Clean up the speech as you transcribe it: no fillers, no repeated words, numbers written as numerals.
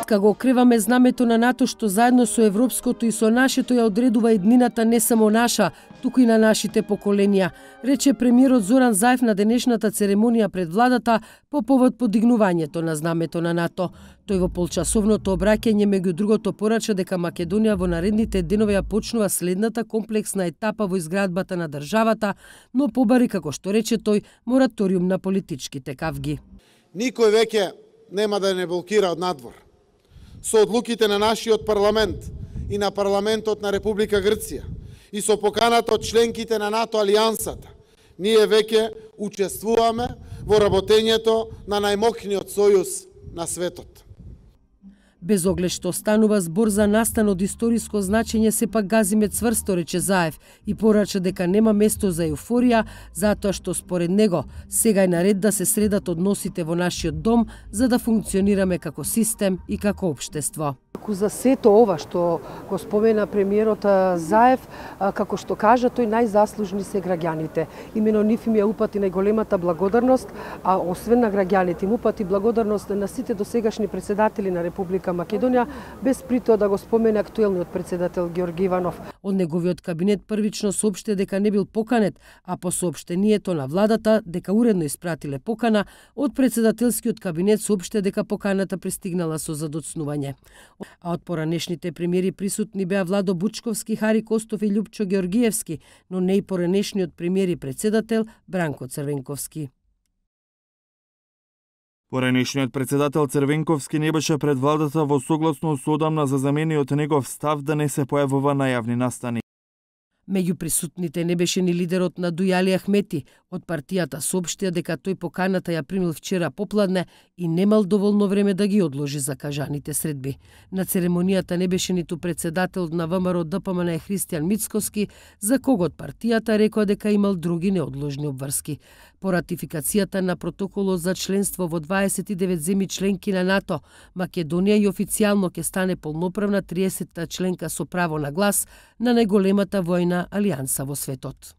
Како окреваме знамето на НАТО што заедно со европското и со нашето ја одредува еднината не само наша, туку и на нашите поколенија, рече премиерот Зоран Заев на денешната церемонија пред владата по повод подигнувањето на знамето на НАТО. Тој во полчасовното обраќање меѓу другото порача дека Македонија во наредните денови ја почнува следната комплексна етапа во изградбата на државата, но побари, како што рече тој, мораториум на политичките кавги. Никој веќе нема да не блокира од надвор. Со одлуките на нашиот парламент и на парламентот на Република Грција и со поканата од членките на НАТО алијансата, ние веќе учествуваме во работењето на најмокниот сојуз на светот. Без оглед што станува збор за настан од историско значење, сепак газиме цврсто, рече Заев, и порача дека нема место за еуфорија, затоа што според него сега е наред да се средат односите во нашиот дом за да функционираме како систем и како општество. За сето ова што го спомена премиерот Заев, како што кажа, тој најзаслужни се граѓаните. Имено нив им ја упати најголемата благодарност, а освен на граѓаните им упати благодарност на сите досегашни председатели на Република Македонија, без притоа да го спомене актуелниот председател Ѓорги Иванов. Од неговиот кабинет првично соопшти дека не бил поканет, а по соопштението на владата дека уредно испратиле покана, од председателскиот кабинет соопшти дека поканата пристигнала со задоцнување. А од поранешните премиери присутни беа Владо Бучковски, Хари Костов и Љупчо Ѓоргиевски, но не и поранешниот премиер и председател Бранко Црвенковски. Поранешниот председател Црвенковски не беше пред владата во согласно со одамна за замениот негов став да не се појавува на јавни настани. Меѓу присутните не беше ни лидерот на Дујали Ахмети. Од партијата соопштија дека тој поканата ја примил вчера попладне и немал доволно време да ги одложи закажаните средби. На церемонијата не беше ниту председателот на ВМРО ДПМН Христијан Мицкоски, за кого од партијата рекоа дека имал други неодложни обврски. По ратификацијата на протоколот за членство во 29 земји членки на НАТО, Македонија и официјално ќе стане полноправна 30-та членка со право на глас на најголемата војна алијанса во светот.